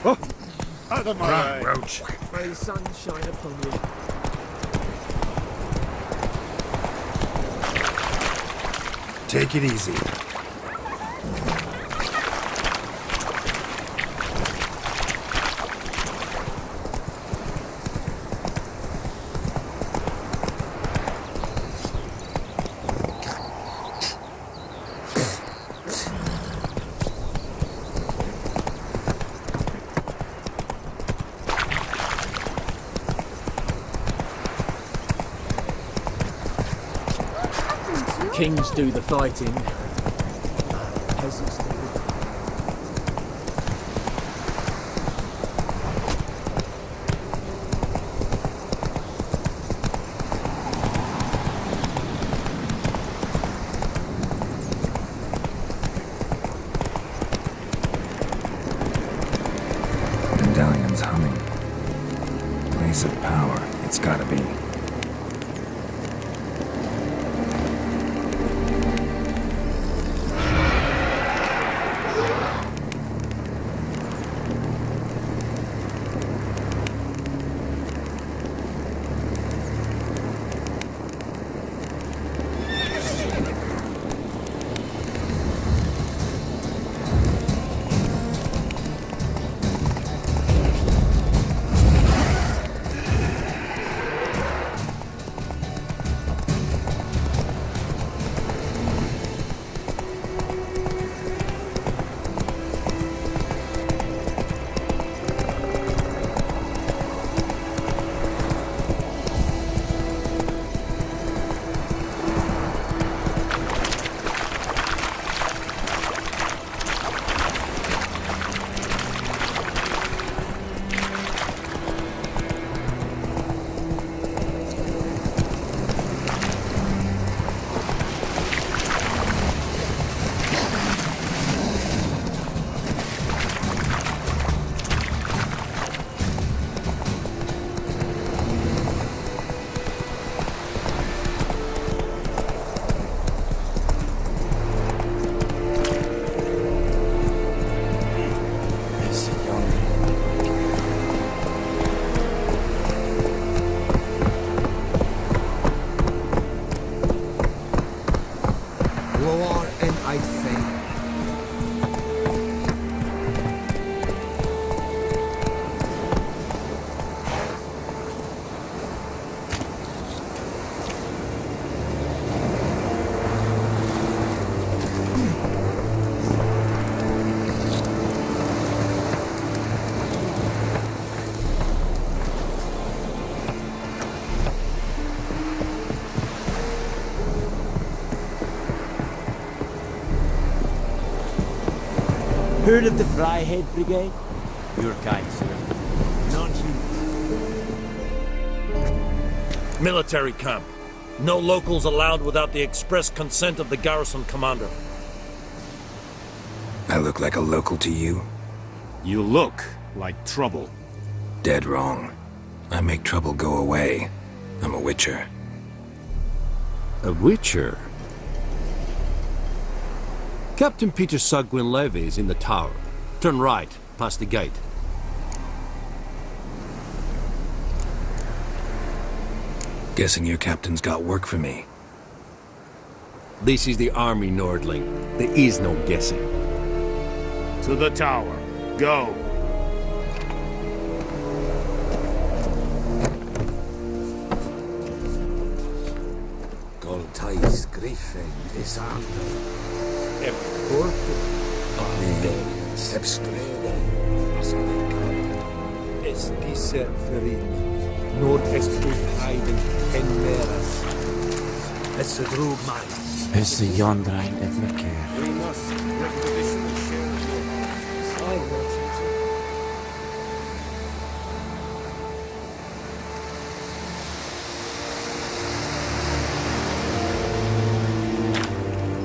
Oh, out of my way. Roach. May sunshine upon you. Take it easy. Kings do the fighting. Peasants do the... Medallion's humming. Place of power. It's gotta be. Heard of the Fryhead Brigade? Your kind, sir. Not you. Military camp. No locals allowed without the express consent of the garrison commander. I look like a local to you? You look like trouble. Dead wrong. I make trouble go away. I'm a witcher. A witcher? Captain Peter Sagwin-Levy is in the tower. Turn right, past the gate. Guessing your captain's got work for me. This is the army, Nordling. There is no guessing. To the tower. Go. Goltais Griffin Desander. Es diese Ferin. Nord est Heiden en Meras. Es drug mais. Es Jondrain et Meker. We must requisition the share of your I want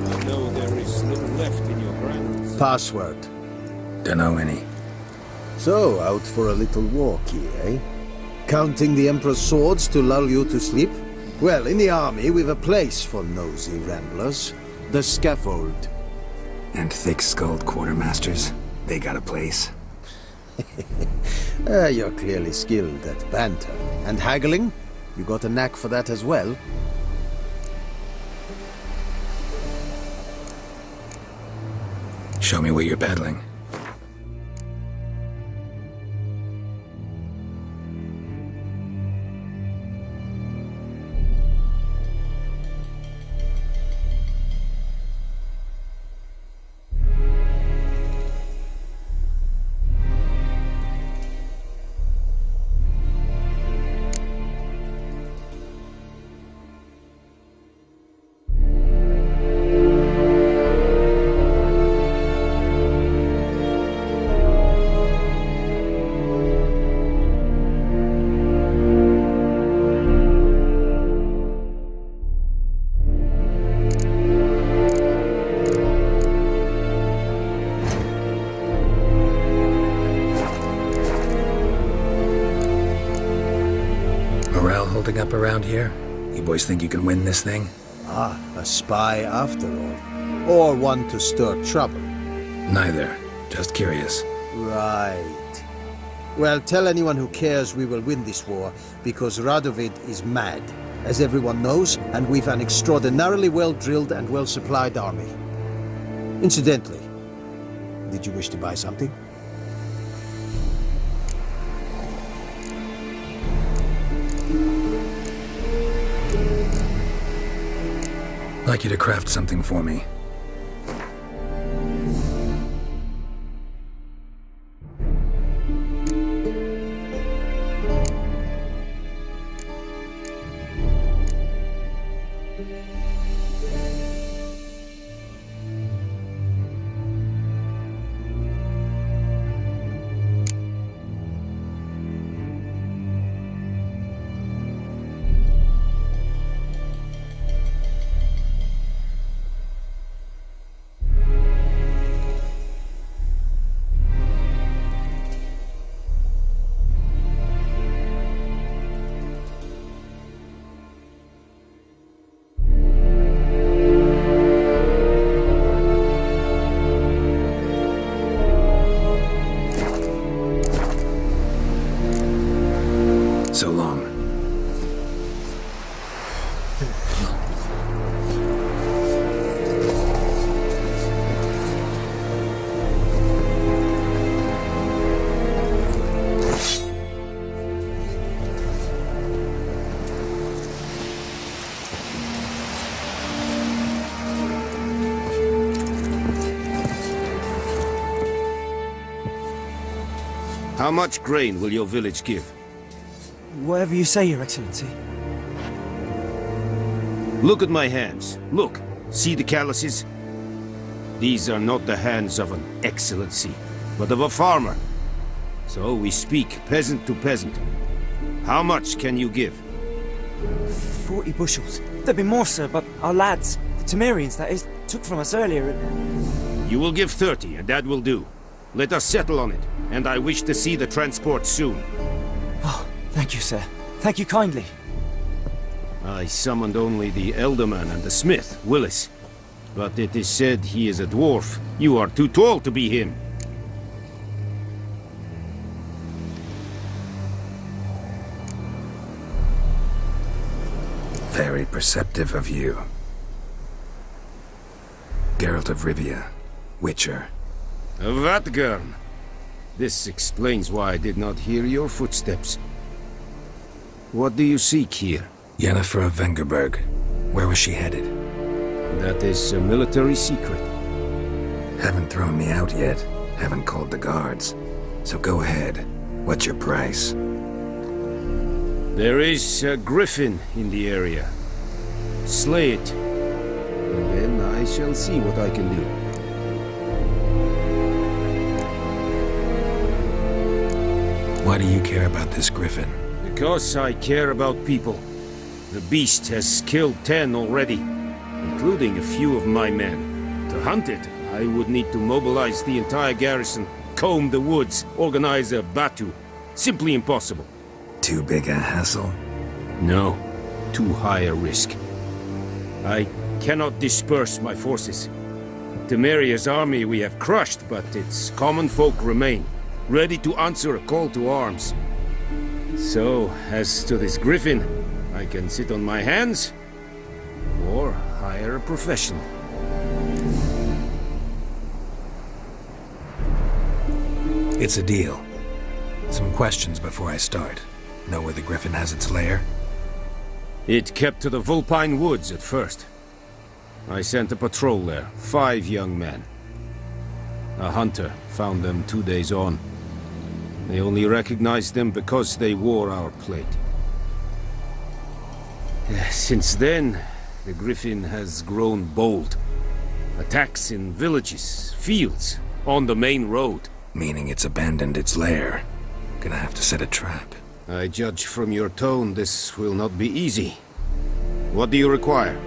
I know there is little left in your grants. Password. Dunno any. So, out for a little walk here, eh? Counting the Emperor's swords to lull you to sleep? Well, in the army, we've a place for nosy ramblers. The scaffold. And thick-skulled quartermasters. They got a place. You're clearly skilled at banter. And haggling? You got a knack for that as well? Show me what you're peddling. Holding up around here? You boys think you can win this thing? Ah, a spy after all. Or one to stir trouble. Neither. Just curious. Right. Well, tell anyone who cares we will win this war, because Radovid is mad, as everyone knows, and we've an extraordinarily well-drilled and well-supplied army. Incidentally, did you wish to buy something? I'd like you to craft something for me. So long. How much grain will your village give? Whatever you say, Your Excellency. Look at my hands. Look. See the calluses? These are not the hands of an excellency, but of a farmer. So we speak peasant to peasant. How much can you give? 40 bushels. There'd be more, sir, but our lads, the Temerians, that is, took from us earlier and... You will give 30, and that will do. Let us settle on it, and I wish to see the transport soon. Oh, thank you, sir. Thank you kindly. I summoned only the Elderman and the smith, Willis. But it is said he is a dwarf. You are too tall to be him. Very perceptive of you. Geralt of Rivia, Witcher. Vatgern. This explains why I did not hear your footsteps. What do you seek here? Yennefer of Vengerberg. Where was she headed? That is a military secret. Haven't thrown me out yet. Haven't called the guards. So go ahead. What's your price? There is a griffin in the area. Slay it. And then I shall see what I can do. Why do you care about this griffin? Because I care about people. The beast has killed 10 already, including a few of my men. To hunt it, I would need to mobilize the entire garrison, comb the woods, organize a batu. Simply impossible. Too big a hassle? No, too high a risk. I cannot disperse my forces. Temeria's army we have crushed, but its common folk remain. ready to answer a call to arms. So, as to this griffin, I can sit on my hands, or hire a professional. It's a deal. Some questions before I start. Know where the griffin has its lair? It kept to the Vulpine Woods at first. I sent a patrol there, 5 young men. A hunter found them 2 days on. They only recognized them because they wore our plate. Since then, the griffin has grown bold. Attacks in villages, fields, on the main road. Meaning it's abandoned its lair. Gonna have to set a trap. I judge from your tone this will not be easy. What do you require?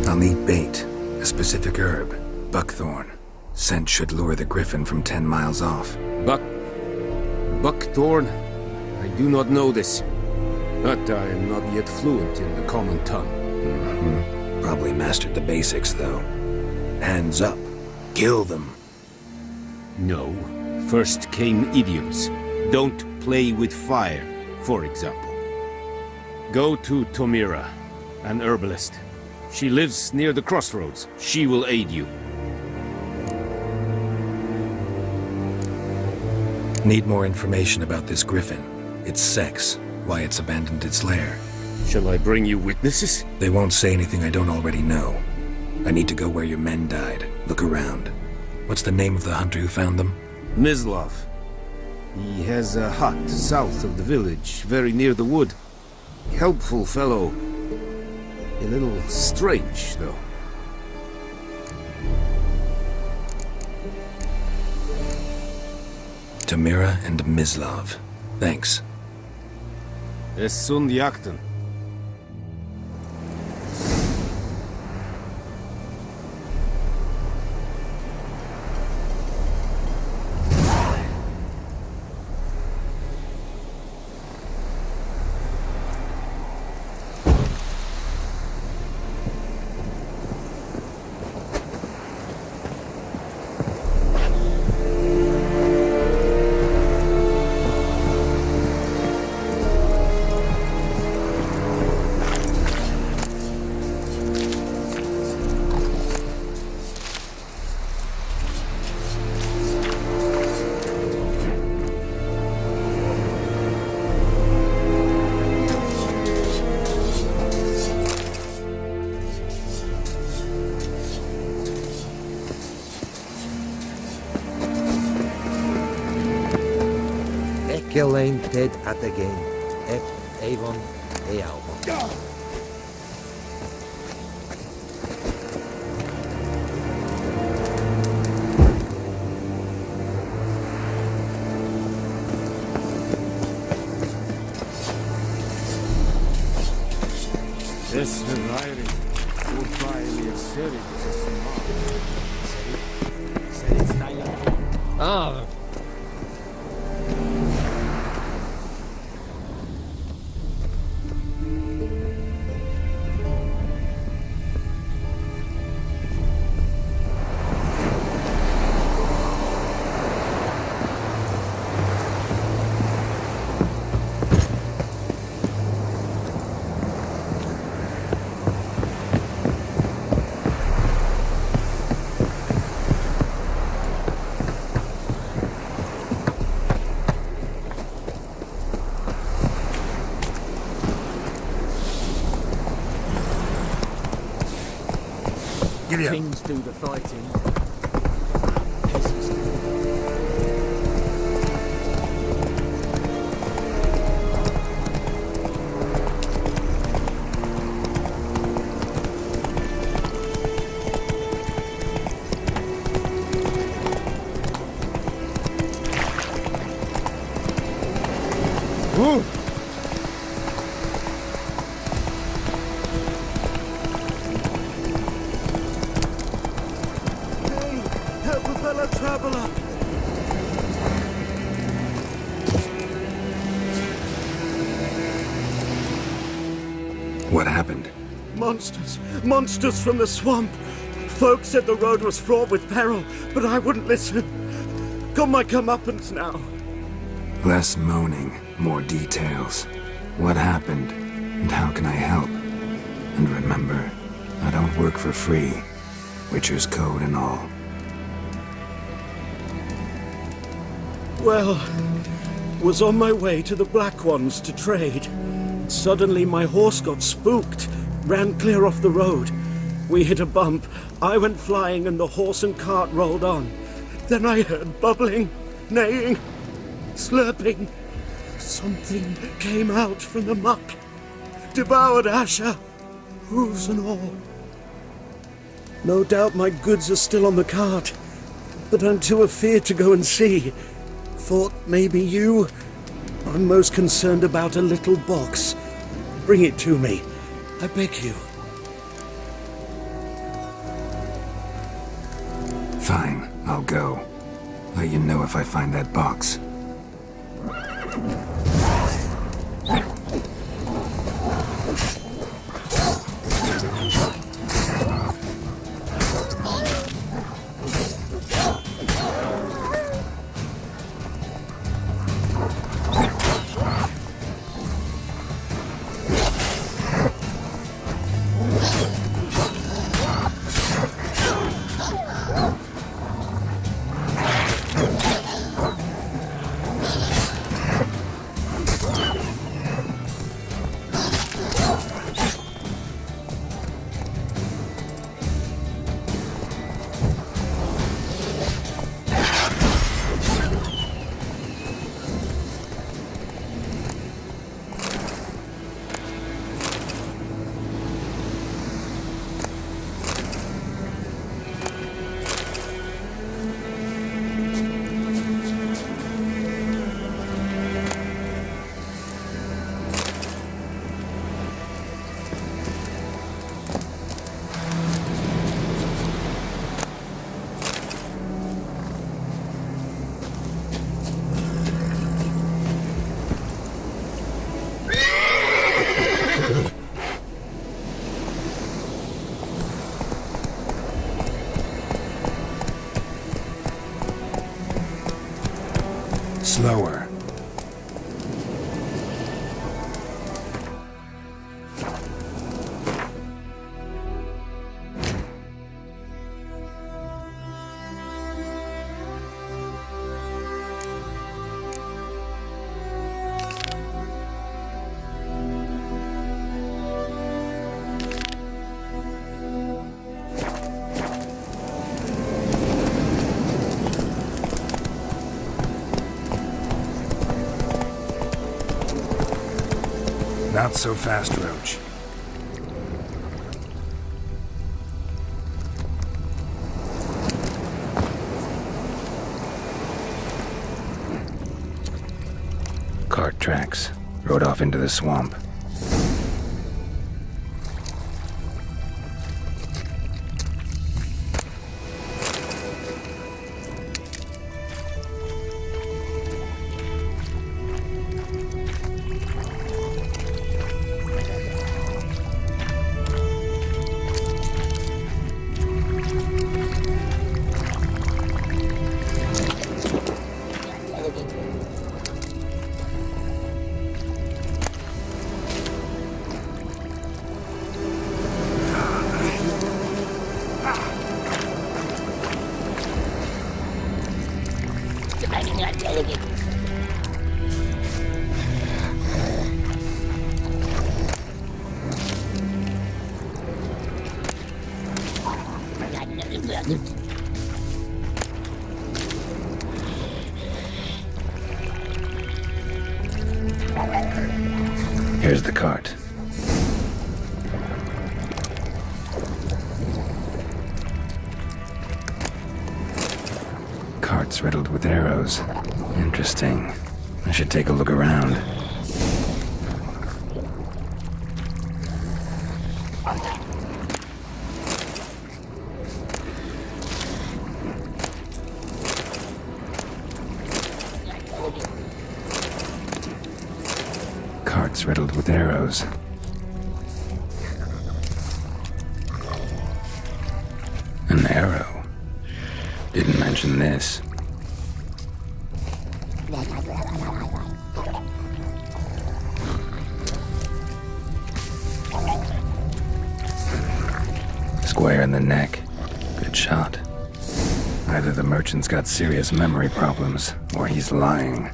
I'll need bait, a specific herb, buckthorn. Scent should lure the griffin from 10 miles off. Buckthorn? I do not know this. But I am not yet fluent in the common tongue. Probably mastered the basics, though. Hands up. Kill them. No. First came idioms. Don't play with fire, for example. Go to Tomira, an herbalist. She lives near the crossroads. She will aid you. Need more information about this griffin. Its sex, why it's abandoned its lair. Shall I bring you witnesses? They won't say anything I don't already know. I need to go where your men died. Look around. What's the name of the hunter who found them? Mislav. He has a hut south of the village, very near the wood. Helpful fellow. A little strange, though. Tamira and Mislav. Thanks. Es sunt jakten. Elaine dead at the game. Avon e Alba. Es verweigere urteilige Serie Ah, kings do the fighting. Peasants do. Ooh. What happened? Monsters! Monsters from the swamp! Folks said the road was fraught with peril, but I wouldn't listen. Got my comeuppance now. Less moaning, more details. What happened, and how can I help? And remember, I don't work for free. Witcher's code and all. Well, was on my way to the Black Ones to trade. Suddenly my horse got spooked, ran clear off the road. We hit a bump, I went flying and the horse and cart rolled on. Then I heard bubbling, neighing, slurping. Something came out from the muck, devoured Asher, hooves and all. No doubt my goods are still on the cart, but I'm too afeard to go and see. Thought maybe you. I'm most concerned about a little box. Bring it to me, I beg you. Fine, I'll go. Let you know if I find that box. Slower. Not so fast, Roach. Cart tracks. Rode off into the swamp. Here's the cart. Cart's riddled with arrows. Interesting. I should take a look around. Cart's riddled with arrows. An arrow. Didn't mention this. Square in the neck. Good shot. Either the merchant's got serious memory problems, or he's lying.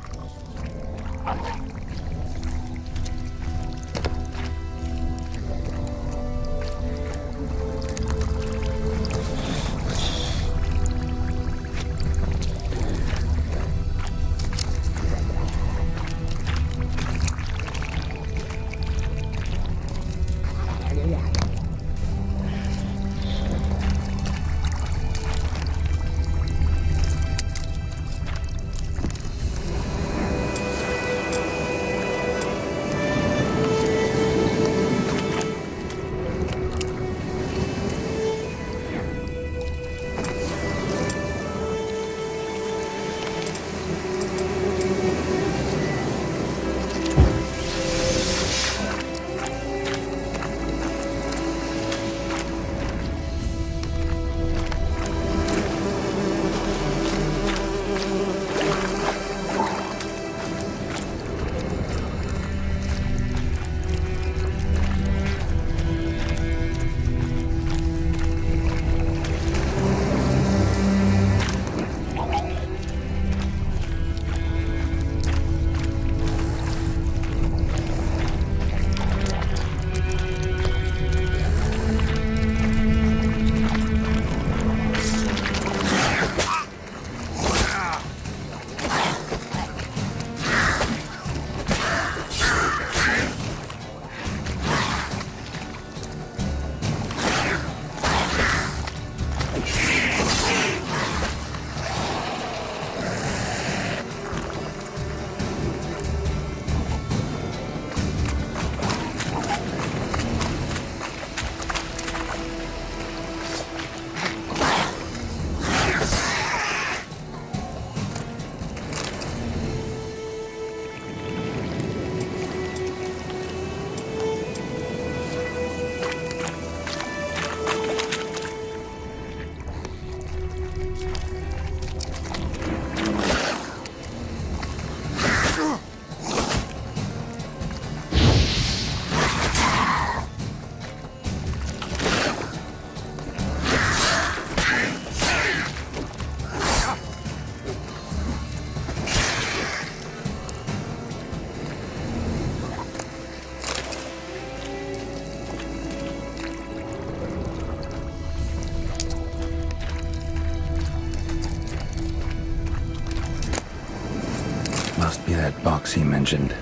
Must be that box he mentioned.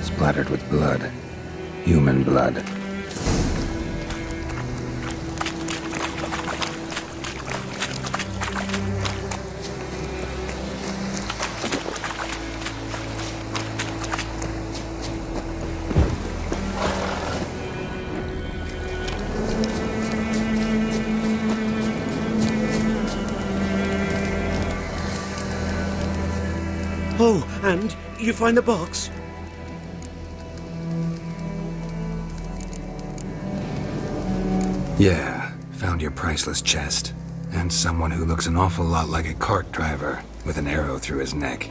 Splattered with blood. Human blood. Oh, and you find the box? Yeah, found your priceless chest. And someone who looks an awful lot like a cart driver, with an arrow through his neck.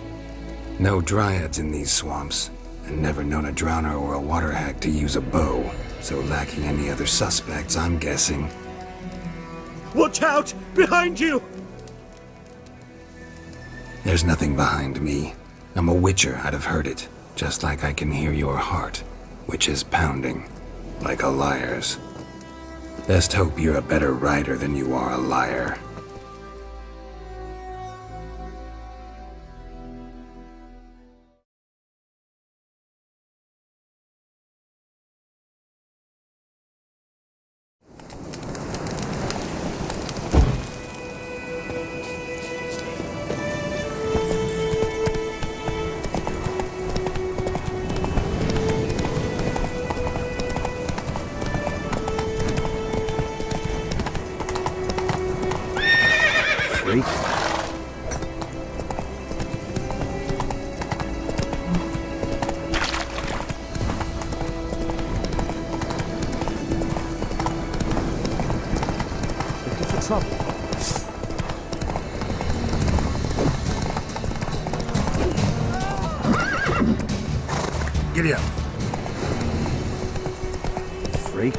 No dryads in these swamps, and never known a drowner or a water hack to use a bow, so lacking any other suspects, I'm guessing. Watch out! Behind you! There's nothing behind me. I'm a witcher, I'd have heard it. Just like I can hear your heart, which is pounding, like a liar's. Best hope you're a better rider than you are a liar. trouble. Giddy up. Freak.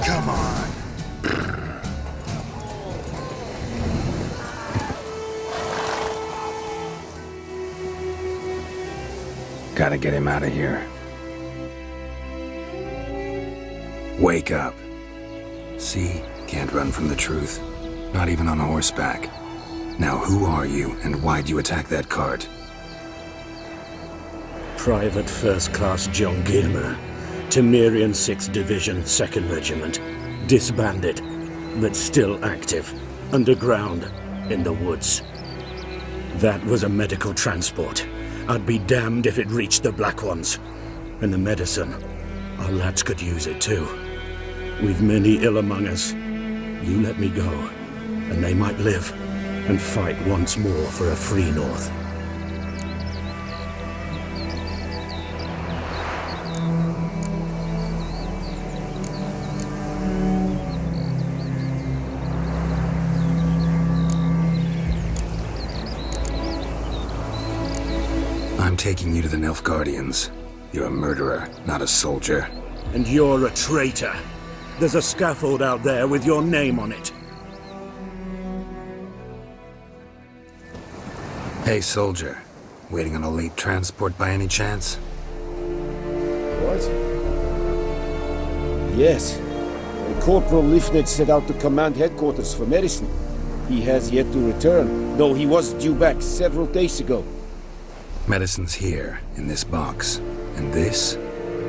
Come on. Gotta get him out of here. Wake up. See? Can't run from the truth. Not even on horseback. Now who are you, and why'd you attack that cart? Private First Class John Gilmer, Temerian 6th Division, 2nd Regiment. Disbanded, but still active. Underground, in the woods. That was a medical transport. I'd be damned if it reached the Black Ones. And the medicine, our lads could use it too. We've many ill among us. You let me go, and they might live, and fight once more for a free North. I'm taking you to the Nilfgaardians. You're a murderer, not a soldier. And you're a traitor. There's a scaffold out there with your name on it. Hey, soldier. Waiting on a late transport by any chance? What? Yes. Corporal Lifnet set out to command headquarters for medicine. He has yet to return, though he was due back several days ago. Medicine's here, in this box. And this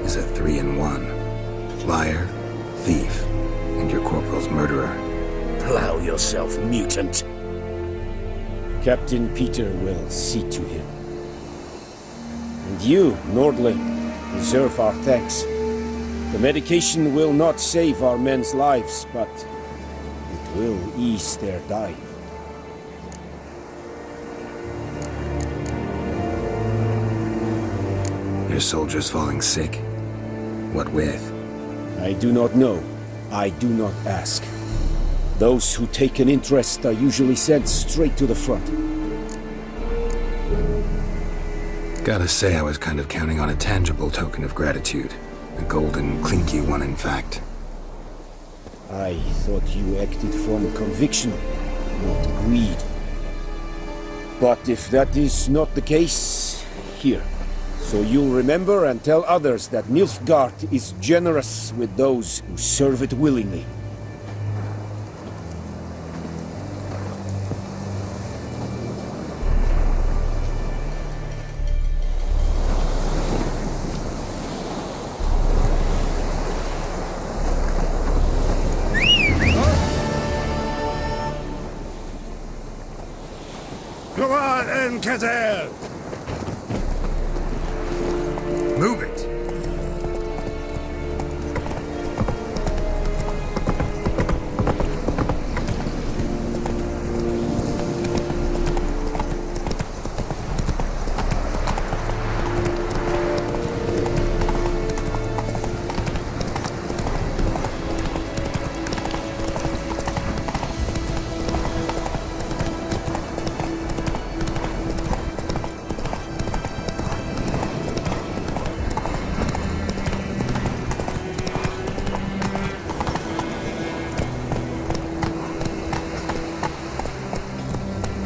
is a 3-in-1. Liar, thief, and your corporal's murderer. Plow yourself, mutant. Captain Peter will see to him. And you, Nordling, deserve our thanks. The medication will not save our men's lives, but it will ease their dying. Your soldiers falling sick? What with? I do not know. I do not ask. Those who take an interest are usually sent straight to the front. Gotta say, I was kind of counting on a tangible token of gratitude. A golden, clinky one, in fact. I thought you acted from conviction, not greed. But if that is not the case, here. So you'll remember and tell others that Nilfgaard is generous with those who serve it willingly. Go on, Enkazel! Move it!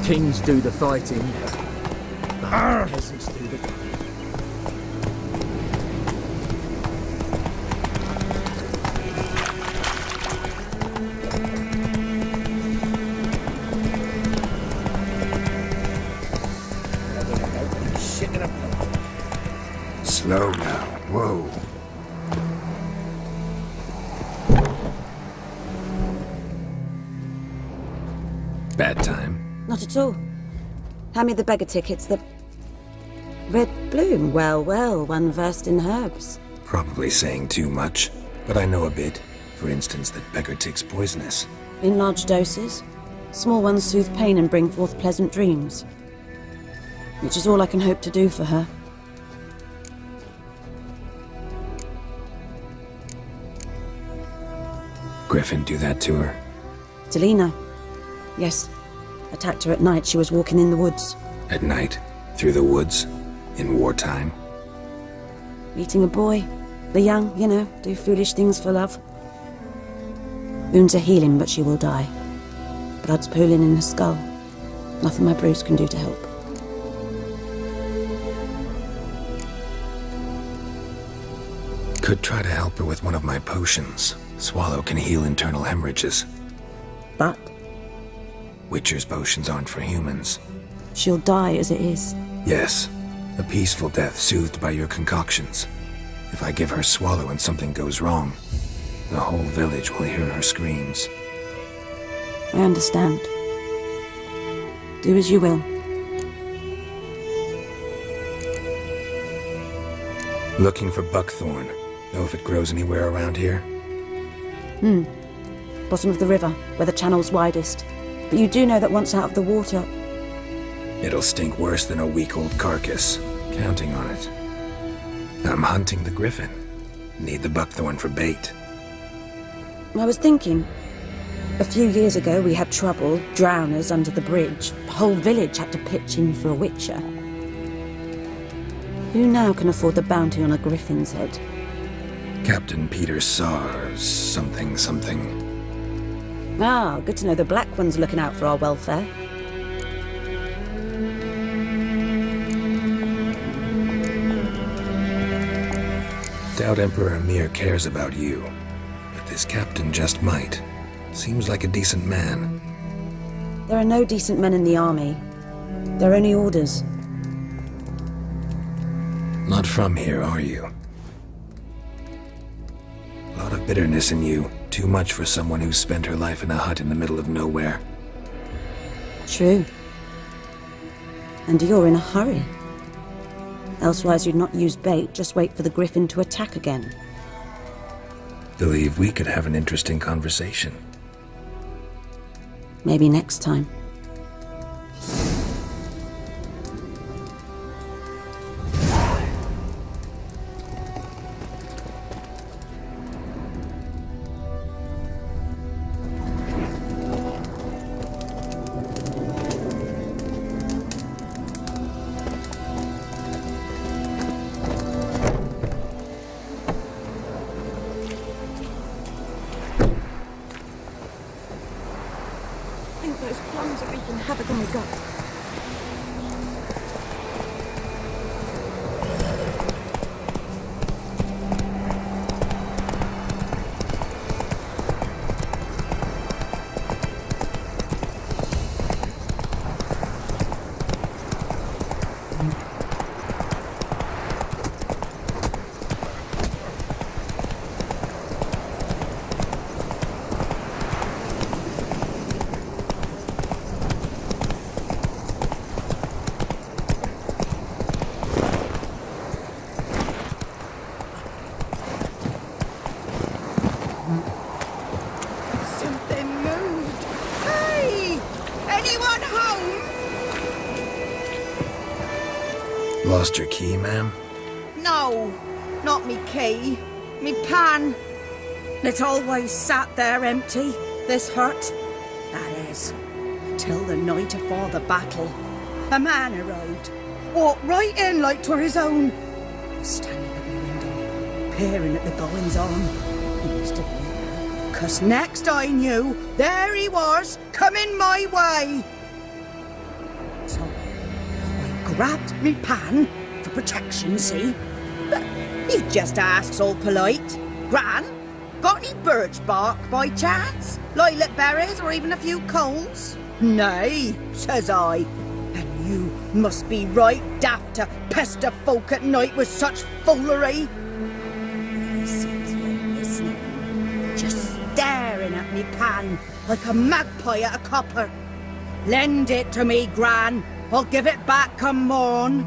Kings do the fighting, but peasants do the gunning. Slow now. Whoa. Bad time. Not at all. Hand me the beggar tickets, the... Red bloom? Well, well, one versed in herbs. Probably saying too much, but I know a bit. For instance, that beggar tick's poisonous. In large doses. Small ones soothe pain and bring forth pleasant dreams. Which is all I can hope to do for her. Griffin do that to her? Delina? Yes. Attacked her at night. She was walking in the woods. At night? Through the woods? In wartime? Meeting a boy. The young, you know, do foolish things for love. Wounds are healing, but she will die. Blood's pooling in her skull. Nothing my bruise can do to help. Could try to help her with one of my potions. Swallow can heal internal hemorrhages. But? Witcher's potions aren't for humans. She'll die as it is. Yes. A peaceful death soothed by your concoctions. If I give her Swallow and something goes wrong, the whole village will hear her screams. I understand. Do as you will. Looking for buckthorn. Know if it grows anywhere around here? Bottom of the river, where the channel's widest. But you do know that once out of the water... It'll stink worse than a week-old carcass. Counting on it. I'm hunting the griffin. Need the buckthorn for bait. I was thinking... A few years ago we had trouble, drowners under the bridge. The whole village had to pitch in for a witcher. Who now can afford the bounty on a griffin's head? Captain Peter Sars, something. Ah, good to know the Black One's looking out for our welfare. Doubt Emperor Emir cares about you, but this captain just might. Seems like a decent man. There are no decent men in the army. They're only orders. Not from here, are you? A lot of bitterness in you. Too much for someone who spent her life in a hut in the middle of nowhere. True. And you're in a hurry. Elsewise you'd not use bait, just wait for the griffin to attack again. Believe we could have an interesting conversation. Maybe next time. Lost your key, ma'am? No, not me key. Me pan. It always sat there empty, this hut. That is, till the night afore the battle. A man arrived, walked right in like 'twere his own. Standing at the window, peering at the goings-on. He must have been, 'cause next I knew, there he was, coming my way. So I grabbed me pan for protection, see? But he just asks all polite, Gran, got any birch bark by chance? Lilac berries or even a few coals? Nay, says I. And you must be right daft to pester folk at night with such foolery. He sits here listening, just staring at me pan like a magpie at a copper. Lend it to me, Gran. I'll give it back come morn.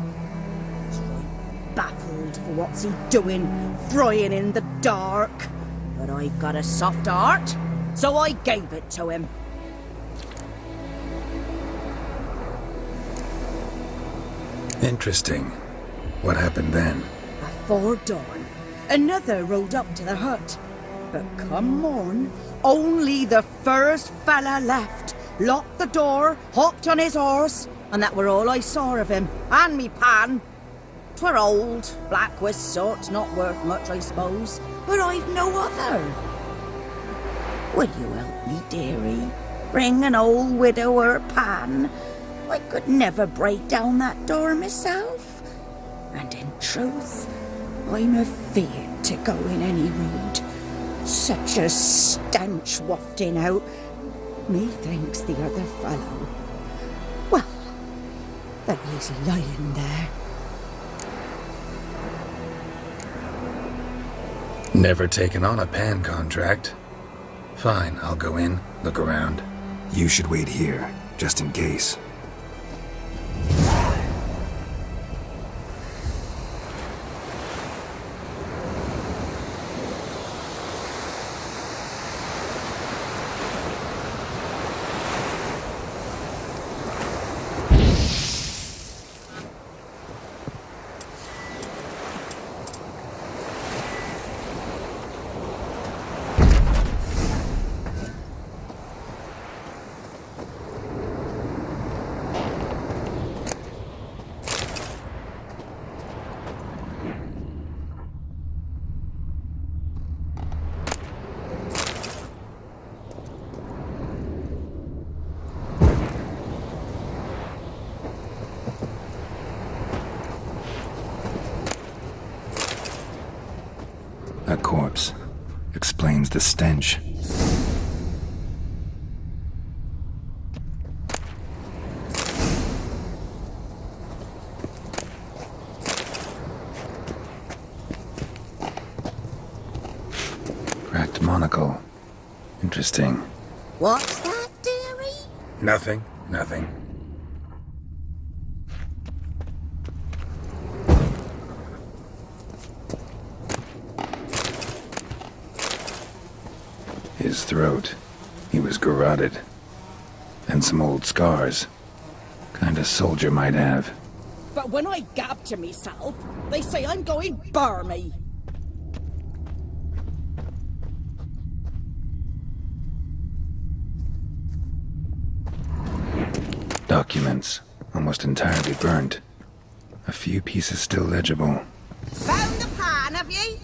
He's right baffled for what's he doing, frying in the dark. But I got a soft heart, so I gave it to him. Interesting. What happened then? Before dawn, another rode up to the hut. But come morn, only the first fella left, locked the door, hopped on his horse, and that were all I saw of him, and me pan. 'Twere old, black with sort, not worth much, I suppose, but I've no other. Will you help me, dearie? Bring an old widower pan. I could never break down that door myself. And in truth, I'm afeard to go in any road. Such a stench wafting out. Methinks the other fellow. Well, that he's lying there. Never taken on a pan contract. Fine, I'll go in, look around. You should wait here, just in case. A corpse. Explains the stench. Cracked monocle. Interesting. What's that, dearie? Nothing. His throat. He was garroted. And some old scars. Kind of soldier might have. But when I gab to myself, they say I'm going barmy. Documents. Almost entirely burnt. A few pieces still legible. Found the pan, have ye?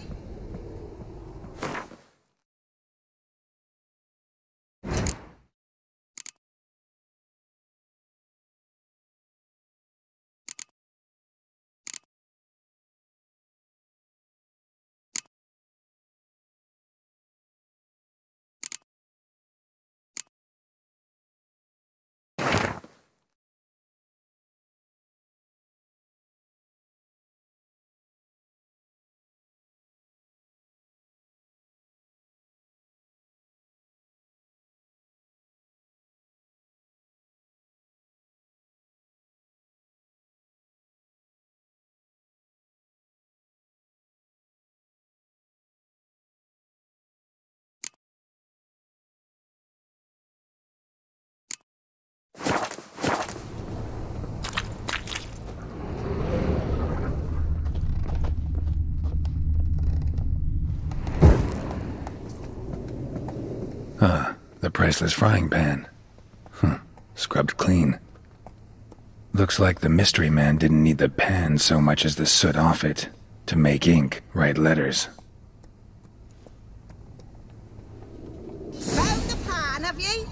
The priceless frying pan. Scrubbed clean. Looks like the mystery man didn't need the pan so much as the soot off it to make ink, write letters. Found the pan, have ye?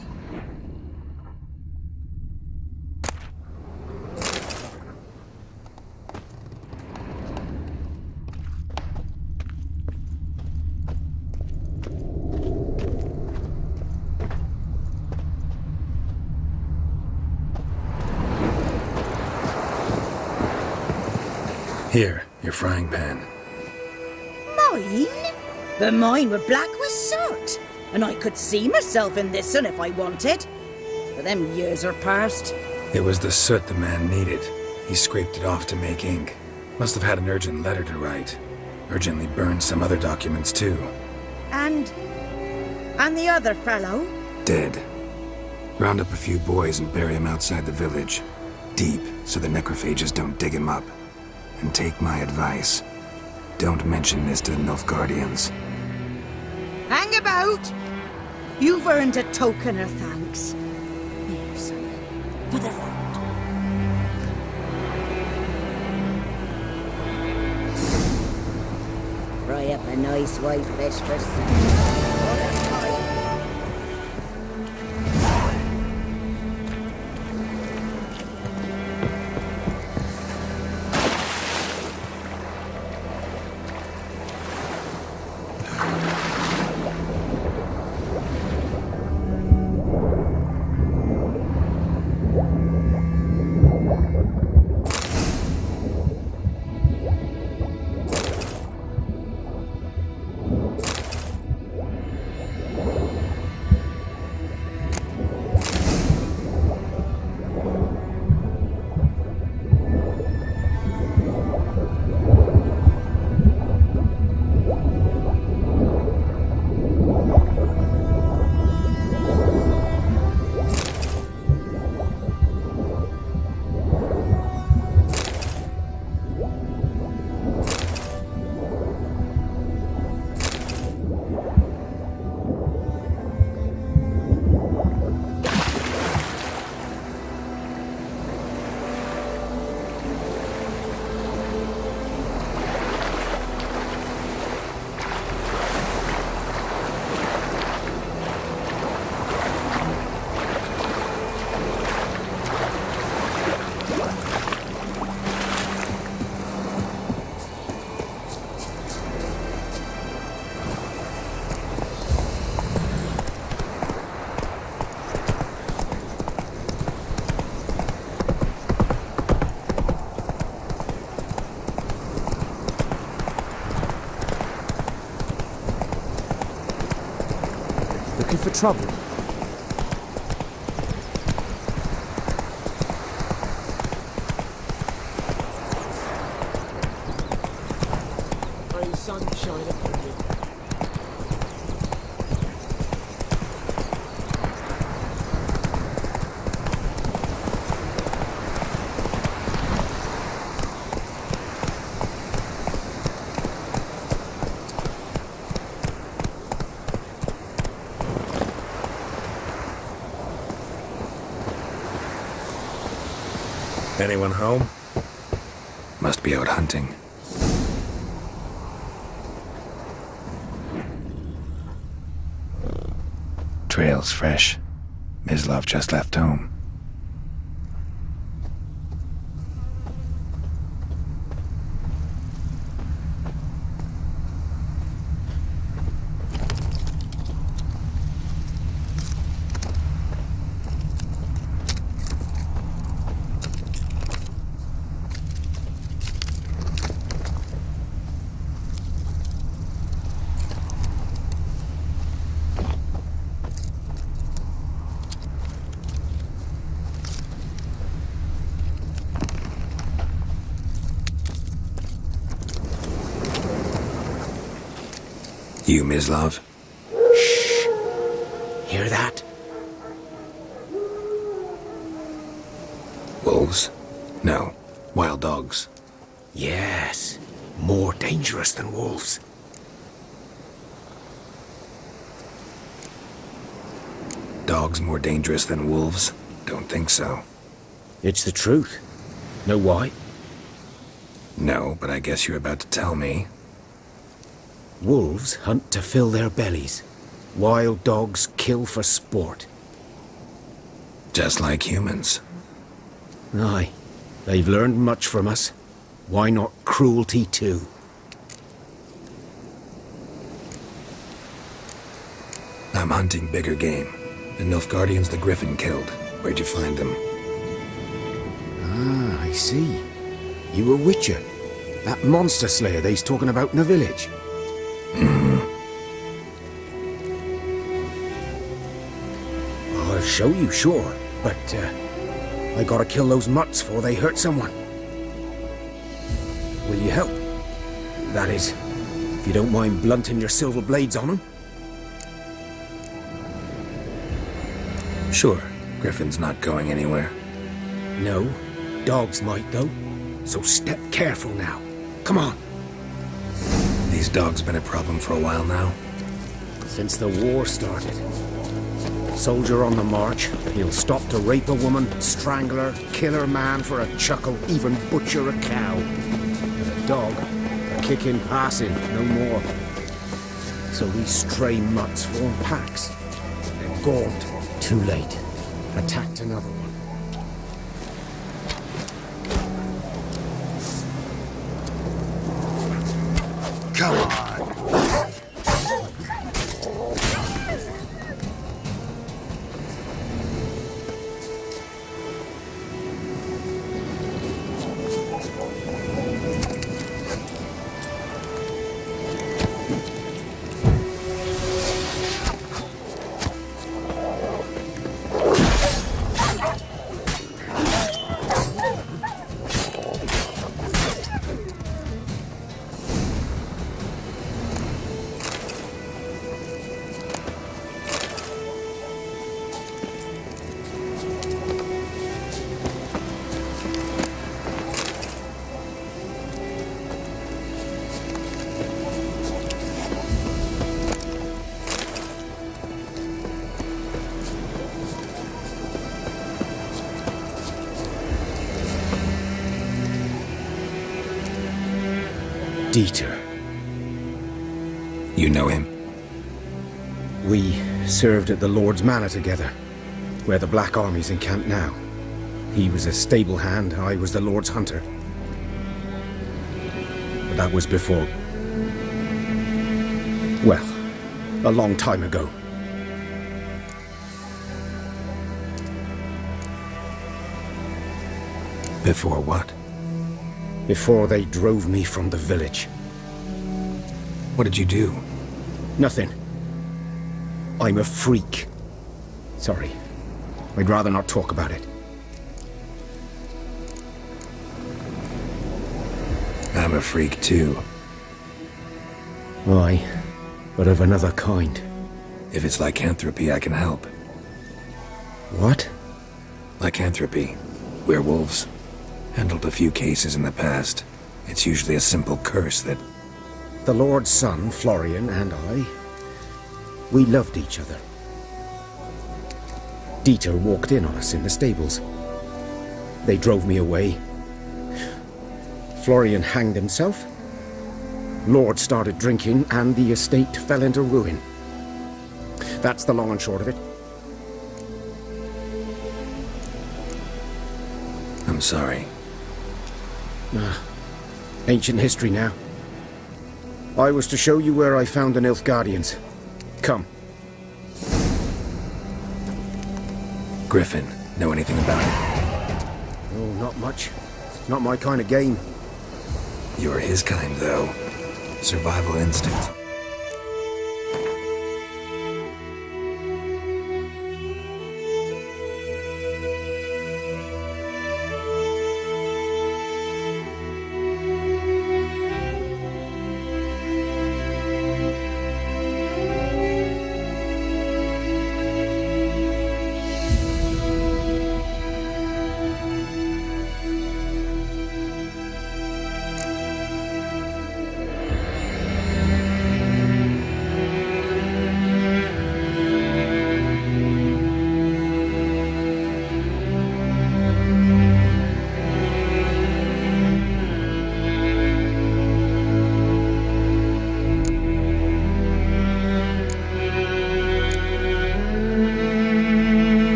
Here, your frying pan. Mine? But mine were black with soot, and I could see myself in this one if I wanted. But them years are past. It was the soot the man needed. He scraped it off to make ink. Must have had an urgent letter to write. Urgently burned some other documents too. And the other fellow? Dead. Round up a few boys and bury him outside the village. Deep, so the necrophages don't dig him up. And take my advice. Don't mention this to the Nilfgaardians. Hang about! You've earned a token of thanks. Here, son, for the road. Fry up a nice white fish for supper. Looking for trouble? Rays sunshine upon you. Anyone home? Must be out hunting. Trail's fresh. Mislov just left home. You, Mislov? Shh. Hear that? Wolves? No. Wild dogs. Yes. More dangerous than wolves. Dogs more dangerous than wolves? Don't think so. It's the truth. Know why? No, but I guess you're about to tell me. Wolves hunt to fill their bellies. Wild dogs kill for sport. Just like humans. Aye. They've learned much from us. Why not cruelty too? I'm hunting bigger game. The Nilfgaardians the Griffin killed. Where'd you find them? Ah, I see. You a witcher. That monster slayer they's talking about in the village. I'll show you, sure, but I gotta kill those mutts before they hurt someone. Will you help? That is, if you don't mind blunting your silver blades on them. Sure, Griffin's not going anywhere. No, dogs might though. So step careful now. Come on. These dogs been a problem for a while now? Since the war started. Soldier on the march, he'll stop to rape a woman, strangle her, kill her man for a chuckle, even butcher a cow. And a dog, a kicking, passing, no more. So these stray mutts form packs. They're gaunt. Too late. Attacked another one. Come on! Dieter. You know him? We served at the Lord's Manor together, where the Black Army's encamped now. He was a stable hand, I was the Lord's hunter. But that was before... well, a long time ago. Before what? Before they drove me from the village. What did you do? Nothing. I'm a freak. Sorry. I'd rather not talk about it. I'm a freak too. Aye, but of another kind. If it's lycanthropy, I can help. What? Lycanthropy. Werewolves. Handled a few cases in the past. It's usually a simple curse that... The Lord's son, Florian, and I... we loved each other. Dieter walked in on us in the stables. They drove me away. Florian hanged himself. Lord started drinking, and the estate fell into ruin. That's the long and short of it. I'm sorry. Ancient history now. I was to show you where I found the Nilfgaardians. Come. Griffin, know anything about it? Oh, not much. Not my kind of game. You're his kind, though. Survival instinct.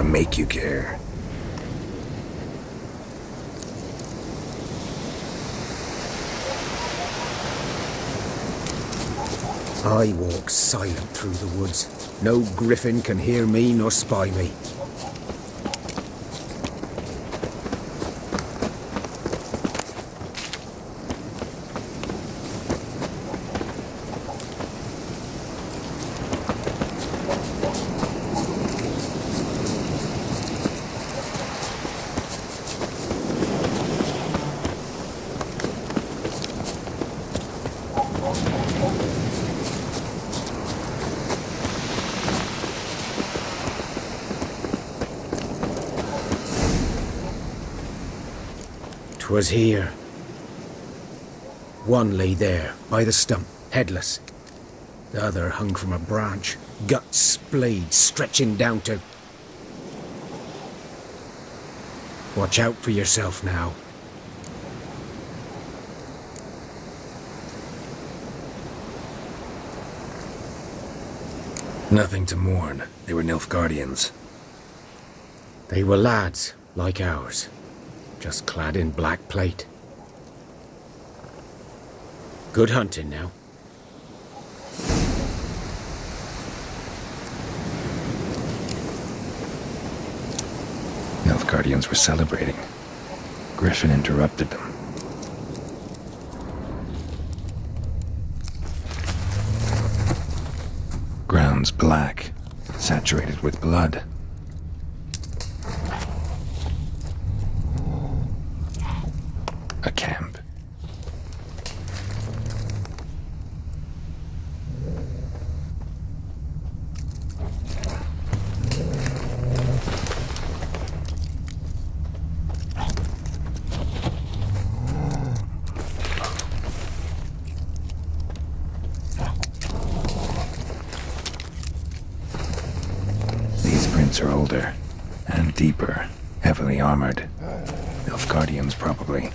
or make you care. I walk silent through the woods. No griffin can hear me nor spy me. Was here. One lay there, by the stump, headless. The other hung from a branch, guts splayed, stretching down to... Watch out for yourself now. Nothing to mourn. They were Nilfgaardians. They were lads, like ours. Just clad in black plate. Good hunting now. Nilfgaardians were celebrating. Griffin interrupted them. Ground's black, saturated with blood. A camp. These prints are older and deeper, heavily armored. Nilfgaardians, probably.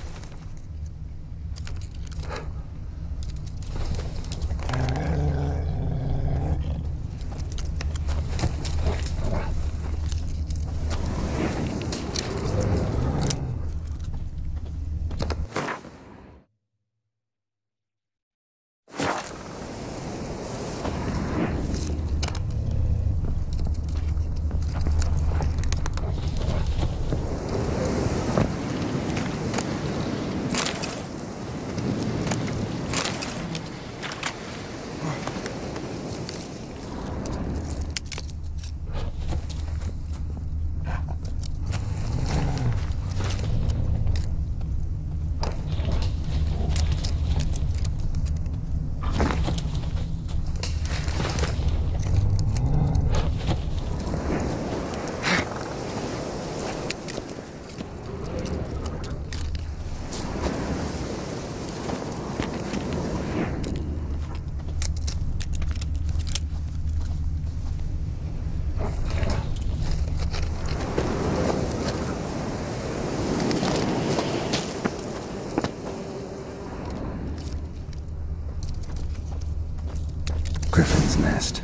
Griffin's nest.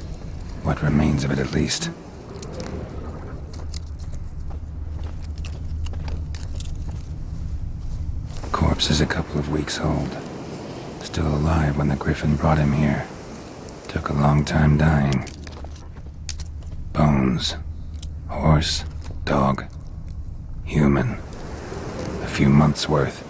What remains of it, at least. Corpse is a couple of weeks old. Still alive when the Griffin brought him here. Took a long time dying. Bones. Horse. Dog. Human. A few months' worth.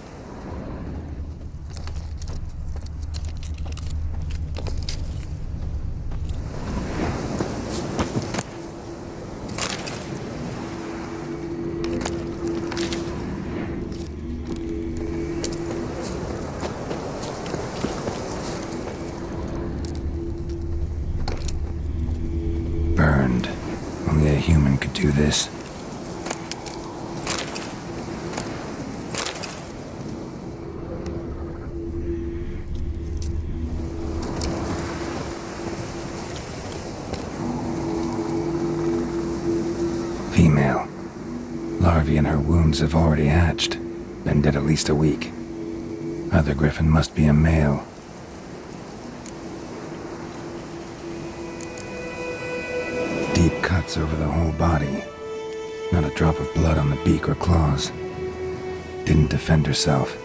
Burned. Only a human could do this. Female. Larvae in her wounds have already hatched. Been dead at least a week. Other Griffin must be a male. Deep cuts over the whole body. Not a drop of blood on the beak or claws. Didn't defend herself.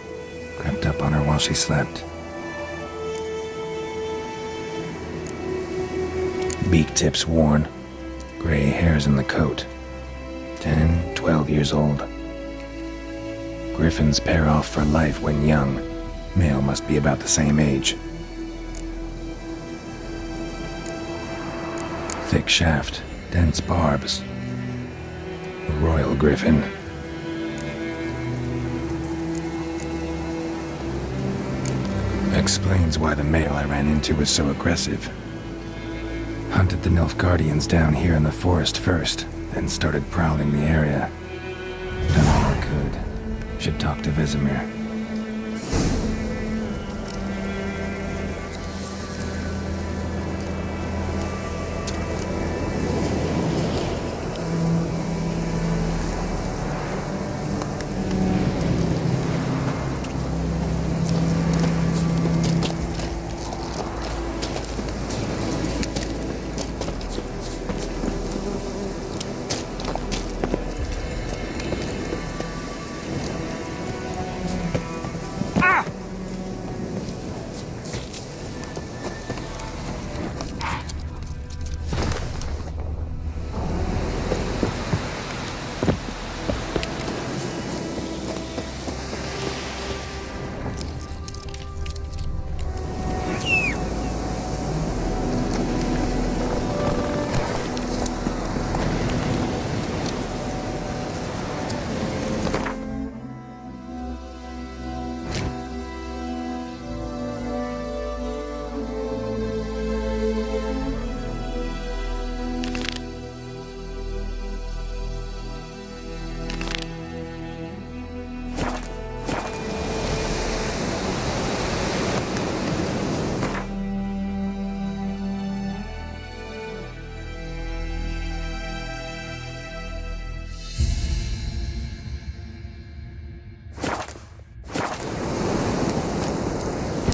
Crept up on her while she slept. Beak tips worn. Gray hairs in the coat. 10, 12 years old. Griffins pair off for life when young. Male must be about the same age. Thick shaft, dense barbs. A royal griffin. Explains why the male I ran into was so aggressive. Hunted the Nilfgaardians down here in the forest first, then started prowling the area. Done all I could. Should talk to Vesemir.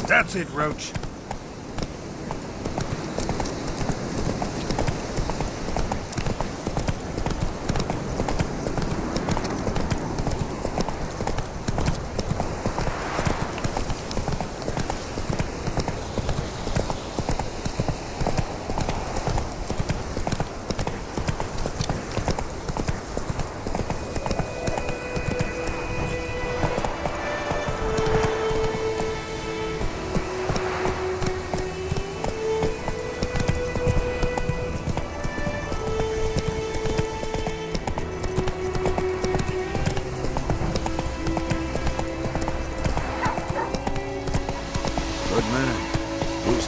That's it, Roach.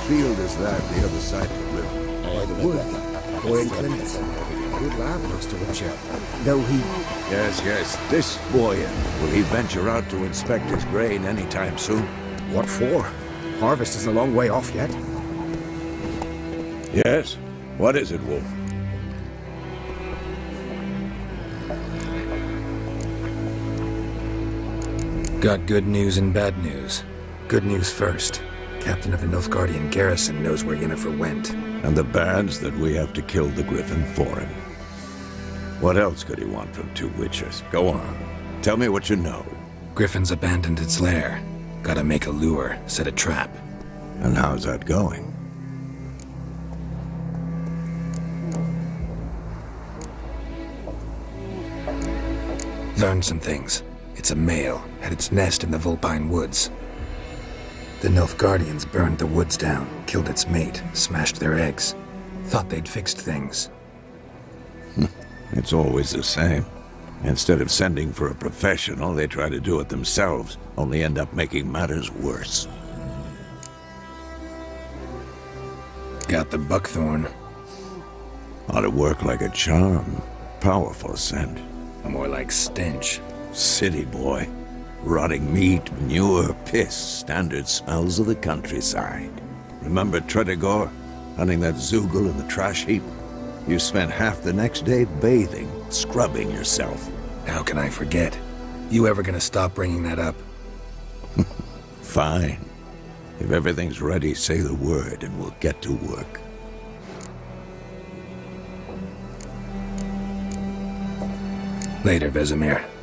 Field is that, the other side of the river? By the wood. Or in Plymouth. Good lad, Master Witcher. Though he... Yes. This boy, will he venture out to inspect his grain anytime soon? What for? Harvest is a long way off yet. Yes? What is it, Wolf? Got good news and bad news. Good news first. Captain of the Nilfgaardian garrison knows where Yennefer went. And the bad's that we have to kill the Griffin for him. What else could he want from two witchers? Go on. Tell me what you know. Griffin's abandoned its lair. Gotta make a lure, set a trap. And how's that going? Learned some things. It's a male, had its nest in the Vulpine Woods. The Nilfgaardians burned the woods down, killed its mate, smashed their eggs. Thought they'd fixed things. It's always the same. Instead of sending for a professional, they try to do it themselves, only end up making matters worse. Got the buckthorn. Ought to work like a charm. Powerful scent. More like stench. City boy. Rotting meat, manure, piss, standard smells of the countryside. Remember Tredegor? Hunting that Zoogle in the trash heap? You spent half the next day bathing, scrubbing yourself. How can I forget? You ever gonna stop bringing that up? Fine. If everything's ready, say the word and we'll get to work. Later, Vesemir.